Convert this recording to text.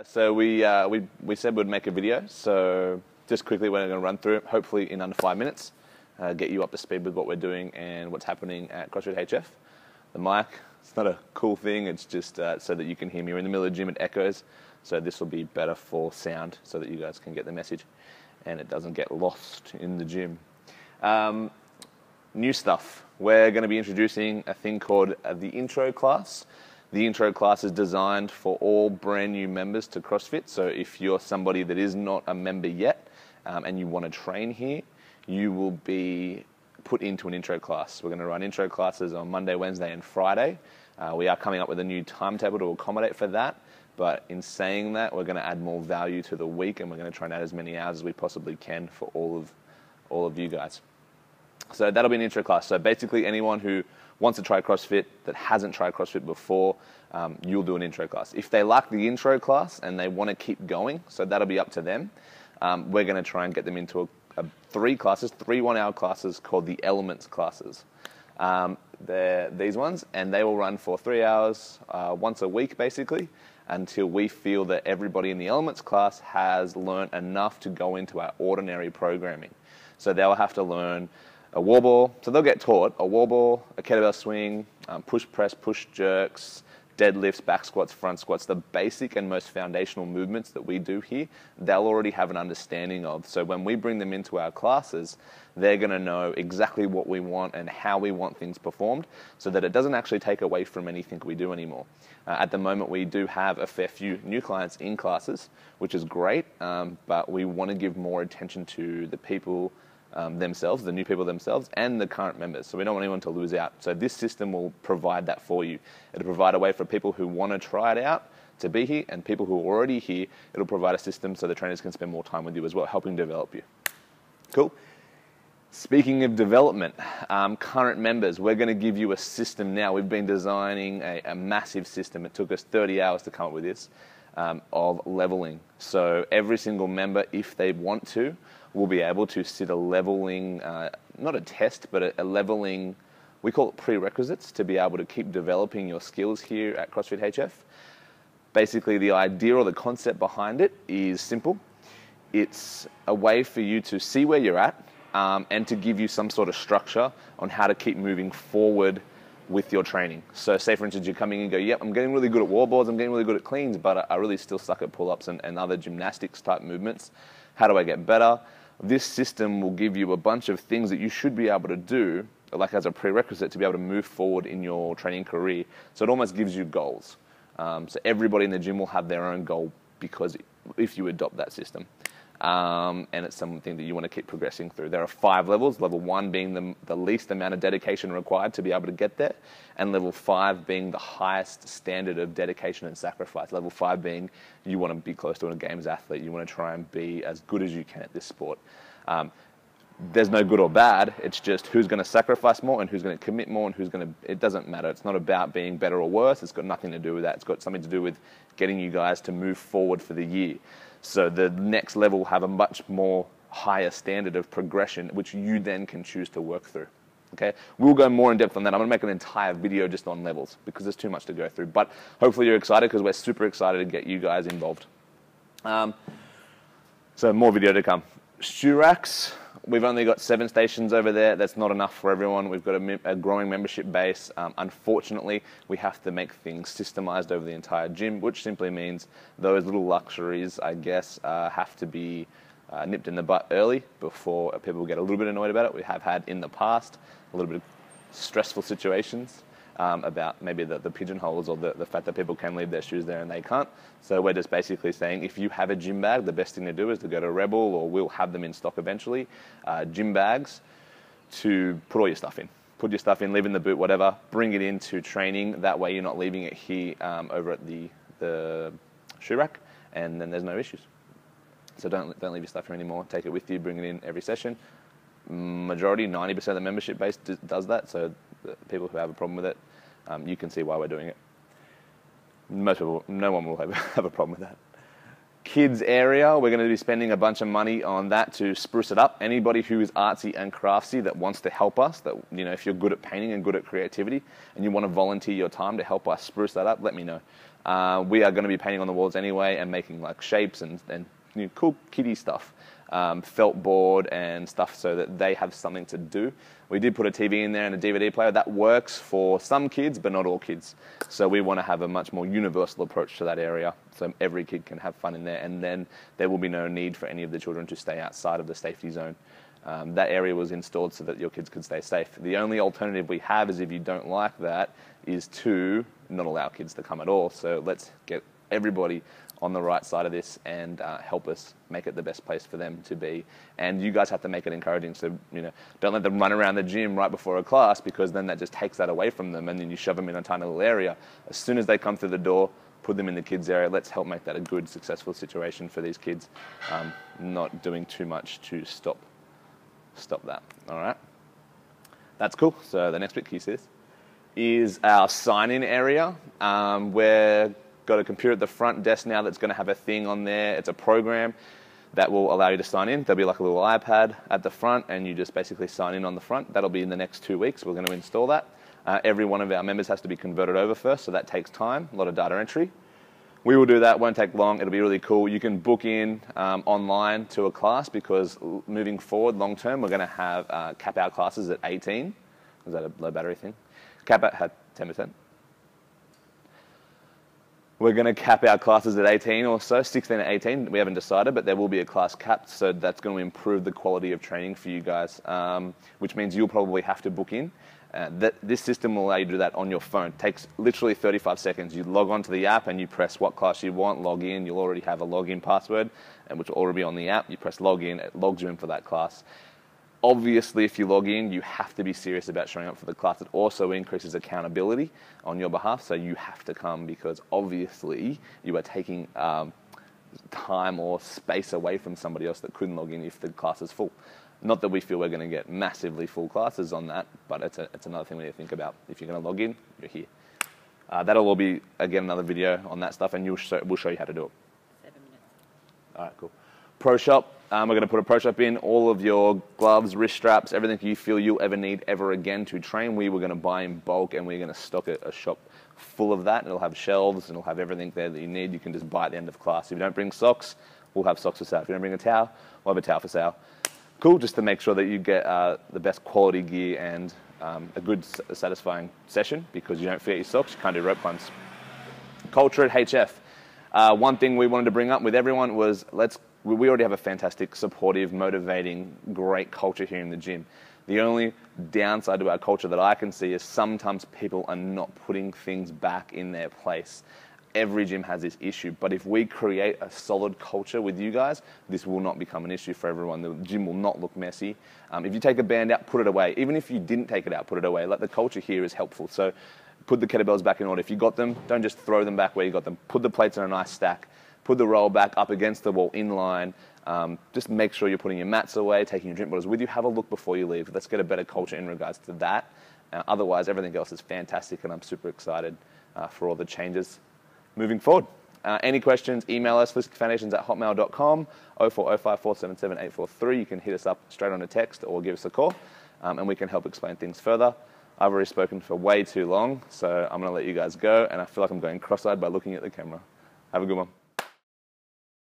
So we said we'd make a video. So just quickly, we're going to run through it, hopefully in under 5 minutes, get you up to speed with what we're doing and what's happening at CrossFit HF. The mic, it's not a cool thing. It's just so that you can hear me. We're in the middle of the gym, it echoes. So this will be better for sound so that you guys can get the message and it doesn't get lost in the gym. New stuff. We're going to be introducing a thing called the intro class. The intro class is designed for all brand new members to CrossFit. So if you're somebody that is not a member yet and you want to train here, you will be put into an intro class. We're going to run intro classes on Monday, Wednesday and Friday. We are coming up with a new timetable to accommodate for that. But in saying that, we're going to add more value to the week and we're going to try and add as many hours as we possibly can for all of you guys. So that'll be an intro class. So basically anyone who wants to try CrossFit that hasn't tried CrossFit before, you'll do an intro class. If they like the intro class and they want to keep going, so that'll be up to them, we're going to try and get them into three 1-hour classes called the Elements classes. They're these ones, and they will run for 3 hours once a week, basically, until we feel that everybody in the Elements class has learned enough to go into our ordinary programming. So they'll have to learn a wall ball, so they'll get taught a wall ball, a kettlebell swing, push press, push jerks, deadlifts, back squats, front squats, the basic and most foundational movements that we do here, they'll already have an understanding of. So when we bring them into our classes, they're going to know exactly what we want and how we want things performed so that it doesn't actually take away from anything we do anymore. At the moment, we do have a fair few new clients in classes, which is great, but we want to give more attention to the people themselves, the new people themselves, and the current members. So we don't want anyone to lose out. So this system will provide that for you. It'll provide a way for people who want to try it out to be here, and people who are already here, it'll provide a system so the trainers can spend more time with you as well, helping develop you. Cool. Speaking of development, current members, we're going to give you a system now. We've been designing a massive system. It took us 30 hours to come up with this, of leveling. So every single member, if they want to, will be able to sit a leveling, not a test, but a leveling, we call it prerequisites, to be able to keep developing your skills here at CrossFit HF. Basically, the idea or the concept behind it is simple. It's a way for you to see where you're at and to give you some sort of structure on how to keep moving forward with your training. So say, for instance, you're coming in and go, yep, I'm getting really good at wall balls, I'm getting really good at cleans, but I really still suck at pull-ups and other gymnastics type movements. How do I get better? This system will give you a bunch of things that you should be able to do, like as a prerequisite to be able to move forward in your training career. So it almost gives you goals. So everybody in the gym will have their own goal because if you adopt that system. And it's something that you want to keep progressing through. There are 5 levels, level 1 being the least amount of dedication required to be able to get there, and level 5 being the highest standard of dedication and sacrifice. Level 5 being you want to be close to a games athlete, you want to try and be as good as you can at this sport. There's no good or bad, it's just who's going to sacrifice more and who's going to commit more and who's going to, it doesn't matter. It's not about being better or worse, it's got nothing to do with that. It's got something to do with getting you guys to move forward for the year. So the next level will have a much more higher standard of progression, which you then can choose to work through. Okay, we'll go more in depth on that. I'm going to make an entire video just on levels because there's too much to go through. But hopefully you're excited because we're super excited to get you guys involved. So more video to come. Shoe racks. We've only got 7 stations over there. That's not enough for everyone. We've got a growing membership base. Unfortunately, we have to make things systemized over the entire gym, which simply means those little luxuries, I guess, have to be nipped in the butt early before people get a little bit annoyed about it. We have had in the past a little bit of stressful situations about maybe the pigeonholes or the fact that people can leave their shoes there and they can't. So we're just basically saying if you have a gym bag, the best thing to do is to go to Rebel, or we'll have them in stock eventually, gym bags to put all your stuff in. Put your stuff in, leave in the boot, whatever, bring it into training. That way you're not leaving it here over at the shoe rack, and then there's no issues. So don't leave your stuff here anymore. Take it with you, bring it in every session. Majority, 90% of the membership base does that, so the people who have a problem with it, you can see why we're doing it. Most people, no one will have a problem with that. Kids area, we're going to be spending a bunch of money on that to spruce it up. Anybody who is artsy and craftsy that wants to help us, that, you know, if you're good at painting and good at creativity and you want to volunteer your time to help us spruce that up, let me know. We are going to be painting on the walls anyway and making like shapes and you know, cool kiddie stuff, felt board and stuff so that they have something to do. We did put a TV in there and a DVD player. That works for some kids, but not all kids. So we want to have a much more universal approach to that area so every kid can have fun in there, and then there will be no need for any of the children to stay outside of the safety zone. That area was installed so that your kids could stay safe. The only alternative we have is if you don't like that is to not allow kids to come at all. So let's get everybody on the right side of this and help us make it the best place for them to be. And you guys have to make it encouraging. So, you know, don't let them run around the gym right before a class, because then that just takes that away from them, and then you shove them in a tiny little area. As soon as they come through the door, put them in the kids area. Let's help make that a good, successful situation for these kids. Not doing too much to stop that. All right, that's cool. So the next bit, can you see this? Is our sign-in area. We're got a computer at the front desk now that's going to have a thing on there. It's a program that will allow you to sign in. There'll be like a little iPad at the front, and you just basically sign in on the front. That'll be in the next 2 weeks. We're going to install that. Every one of our members has to be converted over first, so that takes time, a lot of data entry. We will do that, won't take long. It'll be really cool. You can book in online to a class, because moving forward, long term, we're going to have cap our classes at 18. Is that a low battery thing? Cap at 10%. We're going to cap our classes at 18 or so, 16 to 18. We haven't decided, but there will be a class capped, so that's going to improve the quality of training for you guys, which means you'll probably have to book in. This system will allow you to do that on your phone. It takes literally 35 seconds. You log onto the app and you press what class you want, log in. You'll already have a login password, which will already be on the app. You press login, it logs you in for that class. Obviously, if you log in, you have to be serious about showing up for the class. It also increases accountability on your behalf, so you have to come, because obviously you are taking time or space away from somebody else that couldn't log in if the class is full. Not that we feel we're going to get massively full classes on that, but it's another thing we need to think about. If you're going to log in, you're here. That'll all be, again, another video on that stuff, and we'll show you how to do it. 7 minutes. All right, cool. Pro Shop. We're going to put a Pro Shop in. All of your gloves, wrist straps, everything you feel you'll ever need ever again to train, we were going to buy in bulk, and we're going to stock a shop full of that. It'll have shelves, and it'll have everything there that you need. You can just buy at the end of class. If you don't bring socks, we'll have socks for sale. If you don't bring a towel, we'll have a towel for sale. Cool, just to make sure that you get the best quality gear and a good, satisfying session, because you don't forget your socks, you can't do rope climbs. Culture at HF. One thing we wanted to bring up with everyone was we already have a fantastic, supportive, motivating, great culture here in the gym. The only downside to our culture that I can see is sometimes people are not putting things back in their place. Every gym has this issue, but if we create a solid culture with you guys, this will not become an issue for everyone. The gym will not look messy. If you take a band out, put it away. Even if you didn't take it out, put it away. Like, the culture here is helpful. So put the kettlebells back in order. If you got them, don't just throw them back where you got them. Put the plates in a nice stack. Put the roll back up against the wall in line. Just make sure you're putting your mats away, taking your drink bottles with you. Have a look before you leave. Let's get a better culture in regards to that. Otherwise, everything else is fantastic, and I'm super excited for all the changes moving forward. Any questions, email us, holisticfoundations@hotmail.com, 0405 477 843. You can hit us up straight on a text or give us a call, and we can help explain things further. I've already spoken for way too long, so I'm going to let you guys go, and I feel like I'm going cross-eyed by looking at the camera. Have a good one.